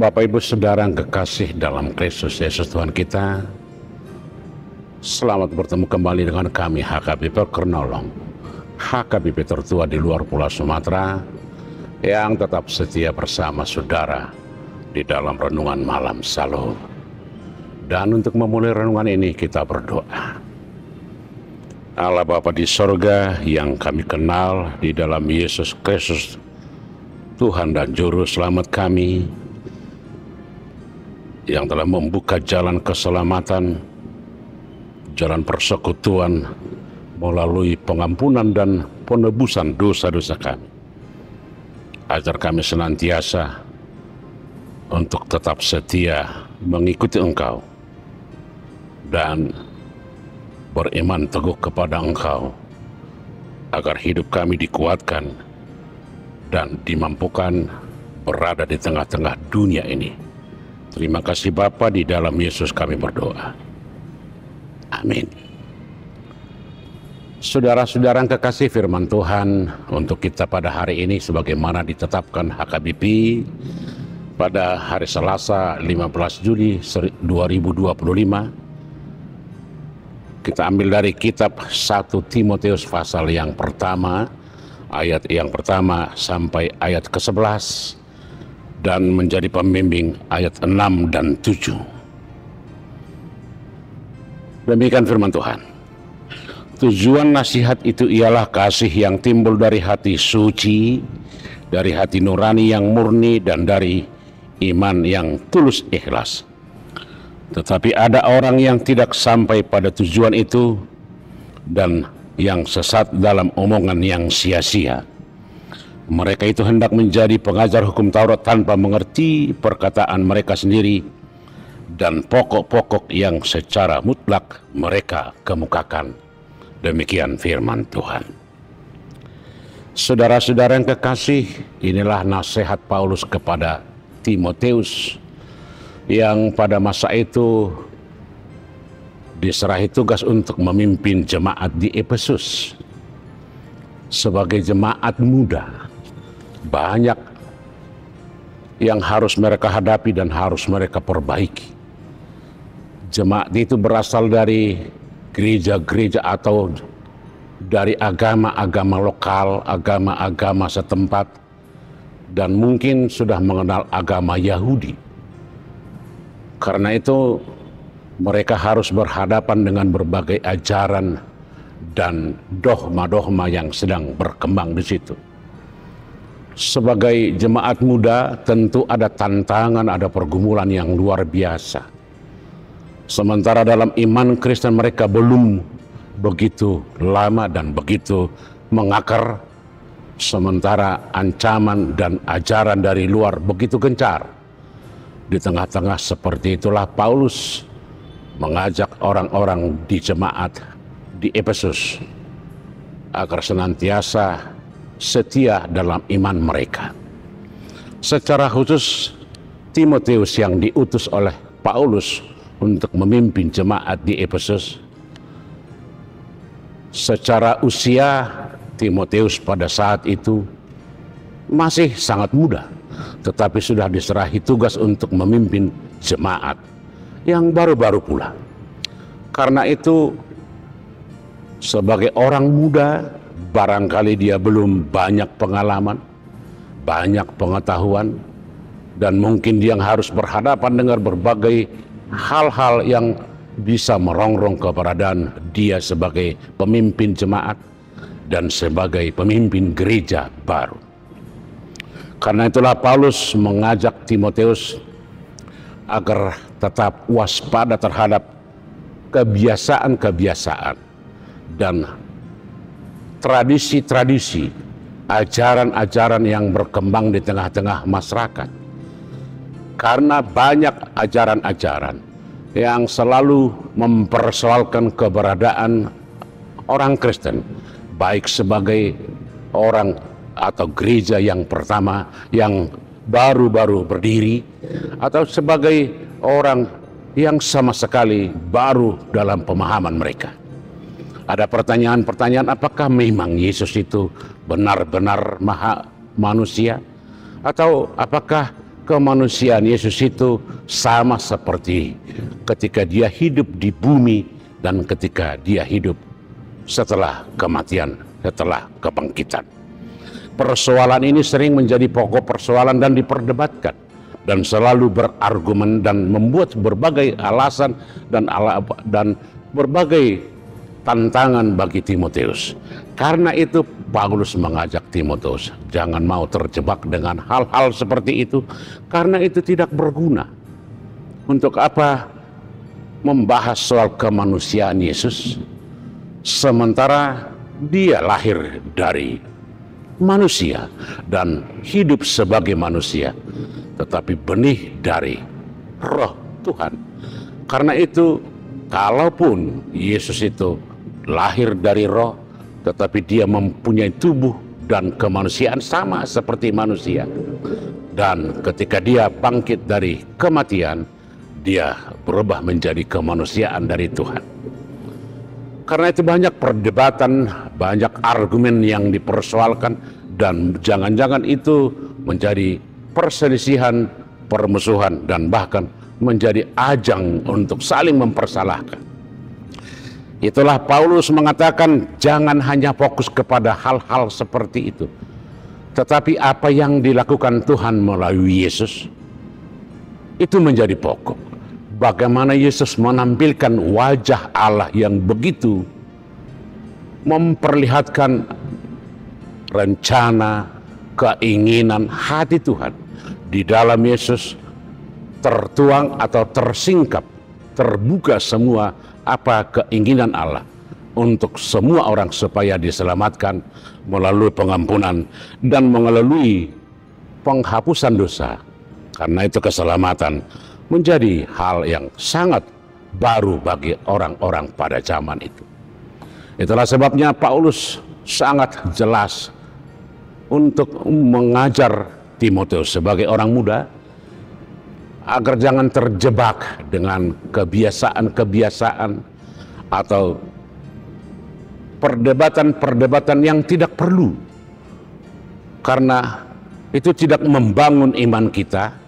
Bapak Ibu Saudara yang kekasih dalam Kristus Yesus Tuhan kita, selamat bertemu kembali dengan kami HKBP Kernolong, HKBP tertua di luar Pulau Sumatera yang tetap setia bersama saudara di dalam renungan malam Shalom. Dan untuk memulai renungan ini kita berdoa. Allah Bapa di sorga yang kami kenal di dalam Yesus Kristus, Tuhan dan Juru Selamat kami, yang telah membuka jalan keselamatan, jalan persekutuan melalui pengampunan dan penebusan dosa-dosa kami. Ajar kami senantiasa untuk tetap setia mengikuti Engkau dan beriman teguh kepada Engkau, agar hidup kami dikuatkan dan dimampukan berada di tengah-tengah dunia ini. Terima kasih Bapa, di dalam Yesus kami berdoa. Amin. Saudara-saudara yang kekasih, firman Tuhan untuk kita pada hari ini sebagaimana ditetapkan HKBP pada hari Selasa 15 Juli 2025. Kita ambil dari kitab 1 Timotius pasal yang pertama, ayat yang pertama sampai ayat ke-11, dan menjadi pembimbing ayat 6 dan 7. Demikian firman Tuhan. Tujuan nasihat itu ialah kasih yang timbul dari hati suci, dari hati nurani yang murni, dan dari iman yang tulus ikhlas. Tetapi ada orang yang tidak sampai pada tujuan itu dan yang sesat dalam omongan yang sia-sia. Mereka itu hendak menjadi pengajar hukum Taurat tanpa mengerti perkataan mereka sendiri dan pokok-pokok yang secara mutlak mereka kemukakan. Demikian firman Tuhan. Saudara-saudara yang kekasih, inilah nasihat Paulus kepada Timotius yang pada masa itu diserahi tugas untuk memimpin jemaat di Efesus. Sebagai jemaat muda, banyak yang harus mereka hadapi dan harus mereka perbaiki. Jemaat itu berasal dari gereja-gereja atau dari agama-agama lokal, agama-agama setempat, dan mungkin sudah mengenal agama Yahudi. Karena itu mereka harus berhadapan dengan berbagai ajaran dan dogma-dogma yang sedang berkembang di situ. Sebagai jemaat muda tentu ada tantangan, ada pergumulan yang luar biasa. Sementara dalam iman Kristen mereka belum begitu lama dan begitu mengakar, sementara ancaman dan ajaran dari luar begitu gencar. Di tengah-tengah seperti itulah Paulus mengajak orang-orang di jemaat di Efesus agar senantiasa setia dalam iman mereka. Secara khusus Timotius yang diutus oleh Paulus untuk memimpin jemaat di Efesus. Secara usia Timotius pada saat itu masih sangat muda, tetapi sudah diserahi tugas untuk memimpin jemaat yang baru-baru pula. Karena itu sebagai orang muda, barangkali dia belum banyak pengalaman, banyak pengetahuan, dan mungkin dia harus berhadapan dengan berbagai hal-hal yang bisa merongrong keberadaan dia sebagai pemimpin jemaat dan sebagai pemimpin gereja baru. Karena itulah Paulus mengajak Timotius agar tetap waspada terhadap kebiasaan-kebiasaan dan tradisi-tradisi, ajaran-ajaran yang berkembang di tengah-tengah masyarakat. Karena banyak ajaran-ajaran yang selalu mempersoalkan keberadaan orang Kristen, baik sebagai orang atau gereja yang pertama yang baru-baru berdiri, atau sebagai orang yang sama sekali baru dalam pemahaman mereka. Ada pertanyaan-pertanyaan, apakah memang Yesus itu benar-benar maha manusia? Atau apakah kemanusiaan Yesus itu sama seperti ketika dia hidup di bumi dan ketika dia hidup setelah kematian, setelah kebangkitan. Persoalan ini sering menjadi pokok persoalan dan diperdebatkan dan selalu berargumen dan membuat berbagai alasan dan berbagai tantangan bagi Timotius. Karena itu Paulus mengajak Timotius, jangan mau terjebak dengan hal-hal seperti itu, karena itu tidak berguna. Untuk apa membahas soal kemanusiaan Yesus sementara dia lahir dari manusia dan hidup sebagai manusia, tetapi benih dari Roh Tuhan. Karena itu kalaupun Yesus itu lahir dari roh, tetapi dia mempunyai tubuh dan kemanusiaan sama seperti manusia. Dan ketika dia bangkit dari kematian, dia berubah menjadi kemanusiaan dari Tuhan. Karena itu banyak perdebatan, banyak argumen yang dipersoalkan, dan jangan-jangan itu menjadi perselisihan, permusuhan, dan bahkan menjadi ajang untuk saling mempersalahkan. Itulah Paulus mengatakan jangan hanya fokus kepada hal-hal seperti itu, tetapi apa yang dilakukan Tuhan melalui Yesus itu menjadi pokok. Bagaimana Yesus menampilkan wajah Allah yang begitu memperlihatkan rencana, keinginan hati Tuhan. Di dalam Yesus tertuang atau tersingkap, terbuka semua apa keinginan Allah untuk semua orang supaya diselamatkan melalui pengampunan dan melalui penghapusan dosa. Karena itu keselamatan menjadi hal yang sangat baru bagi orang-orang pada zaman itu. Itulah sebabnya Paulus sangat jelas untuk mengajar Timotius sebagai orang muda agar jangan terjebak dengan kebiasaan-kebiasaan atau perdebatan-perdebatan yang tidak perlu, karena itu tidak membangun iman kita.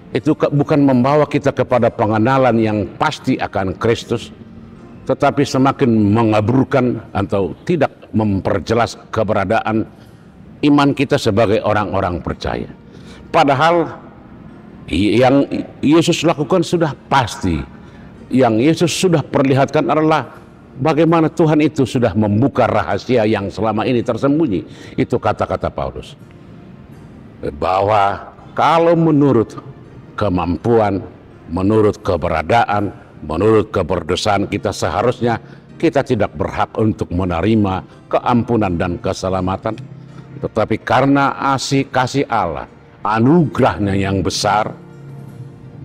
Itu bukan membawa kita kepada pengenalan yang pasti akan Kristus, tetapi semakin mengaburkan atau tidak memperjelas keberadaan iman kita sebagai orang-orang percaya. Padahal yang Yesus lakukan sudah pasti. Yang Yesus sudah perlihatkan adalah bagaimana Tuhan itu sudah membuka rahasia yang selama ini tersembunyi. Itu kata-kata Paulus, bahwa kalau menurut kemampuan, menurut keberadaan, menurut keberdosaan kita, seharusnya kita tidak berhak untuk menerima keampunan dan keselamatan. Tetapi karena kasih Allah, anugerahnya yang besar,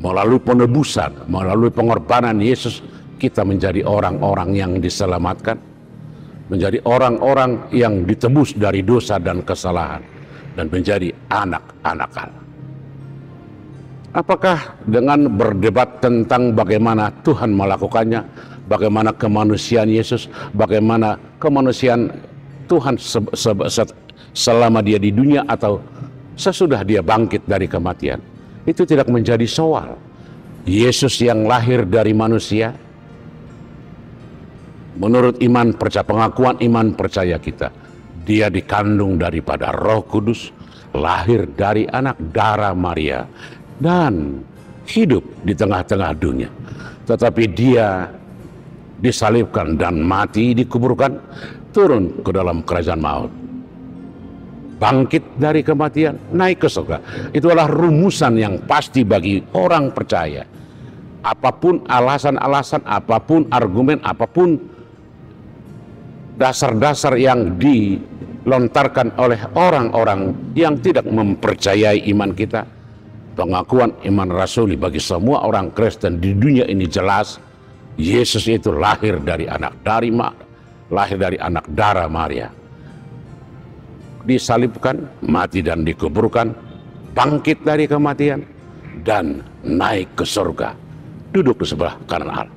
melalui penebusan, melalui pengorbanan Yesus, kita menjadi orang-orang yang diselamatkan, menjadi orang-orang yang ditebus dari dosa dan kesalahan, dan menjadi anak-anak Allah. Apakah dengan berdebat tentang bagaimana Tuhan melakukannya, bagaimana kemanusiaan Yesus, bagaimana kemanusiaan Tuhan selama dia di dunia atau sesudah dia bangkit dari kematian, itu tidak menjadi soal. Yesus yang lahir dari manusia, menurut pengakuan iman percaya kita, dia dikandung daripada Roh Kudus, lahir dari anak darah Maria, dan hidup di tengah-tengah dunia. Tetapi dia disalibkan dan mati, dikuburkan, turun ke dalam kerajaan maut, bangkit dari kematian, naik ke surga. Itu adalah rumusan yang pasti bagi orang percaya. Apapun alasan-alasan, apapun argumen, apapun dasar-dasar yang dilontarkan oleh orang-orang yang tidak mempercayai iman kita, pengakuan iman rasuli bagi semua orang Kristen di dunia ini jelas, Yesus itu lahir dari anak darah Maria, disalibkan, mati dan dikuburkan, bangkit dari kematian, dan naik ke surga, duduk di sebelah kanan Allah.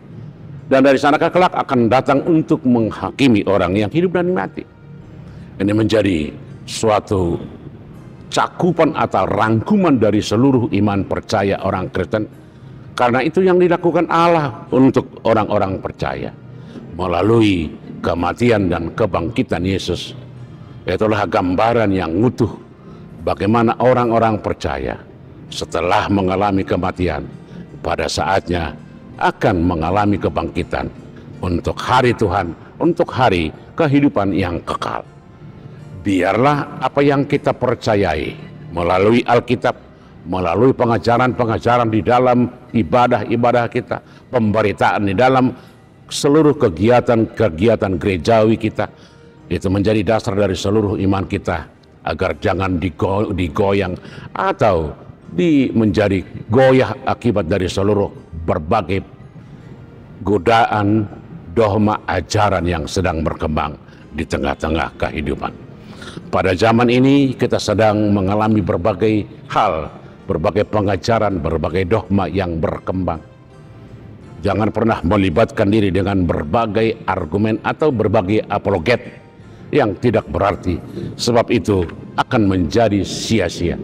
Dan dari sana kelak akan datang untuk menghakimi orang yang hidup dan mati. Ini menjadi suatu cakupan atau rangkuman dari seluruh iman percaya orang Kristen. Karena itu yang dilakukan Allah untuk orang-orang percaya melalui kematian dan kebangkitan Yesus. Itulah gambaran yang utuh bagaimana orang-orang percaya setelah mengalami kematian pada saatnya akan mengalami kebangkitan untuk hari Tuhan, untuk hari kehidupan yang kekal. Biarlah apa yang kita percayai melalui Alkitab, melalui pengajaran-pengajaran di dalam ibadah-ibadah kita, pemberitaan di dalam seluruh kegiatan-kegiatan gerejawi kita, itu menjadi dasar dari seluruh iman kita, agar jangan digoyang atau menjadi goyah akibat dari seluruh berbagai godaan, dogma, ajaran yang sedang berkembang di tengah-tengah kehidupan. Pada zaman ini kita sedang mengalami berbagai hal, berbagai pengajaran, berbagai dogma yang berkembang. Jangan pernah melibatkan diri dengan berbagai argumen atau berbagai apologet yang tidak berarti, sebab itu akan menjadi sia-sia.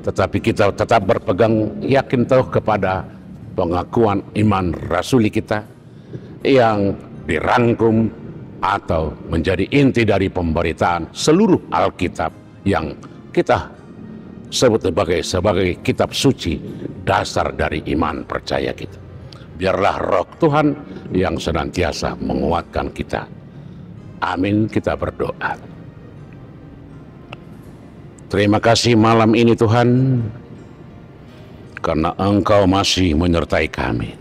Tetapi kita tetap berpegang yakin tahu kepada pengakuan iman rasuli kita yang dirangkum atau menjadi inti dari pemberitaan seluruh Alkitab yang kita sebut sebagai kitab suci, dasar dari iman percaya kita. Biarlah Roh Tuhan yang senantiasa menguatkan kita. Amin, kita berdoa. Terima kasih malam ini Tuhan, karena Engkau masih menyertai kami,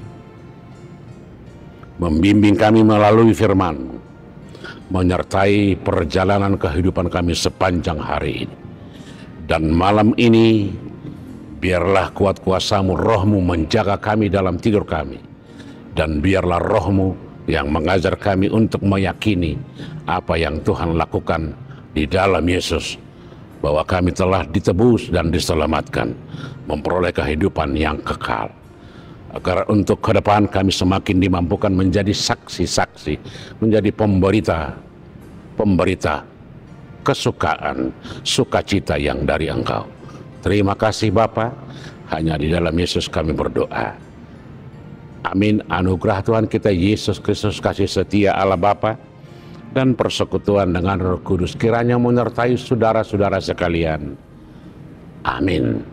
membimbing kami melalui firman-Mu, menyertai perjalanan kehidupan kami sepanjang hari ini. Dan malam ini biarlah kuat kuasa-Mu, Roh-Mu menjaga kami dalam tidur kami, dan biarlah Roh-Mu yang mengajar kami untuk meyakini apa yang Tuhan lakukan di dalam Yesus, bahwa kami telah ditebus dan diselamatkan, memperoleh kehidupan yang kekal. Agar untuk ke depan kami semakin dimampukan menjadi saksi-saksi, menjadi pemberita kesukaan, sukacita yang dari Engkau. Terima kasih Bapa, hanya di dalam Yesus kami berdoa. Amin. Anugerah Tuhan kita Yesus Kristus, kasih setia Allah Bapa, dan persekutuan dengan Roh Kudus kiranya menyertai saudara-saudara sekalian. Amin.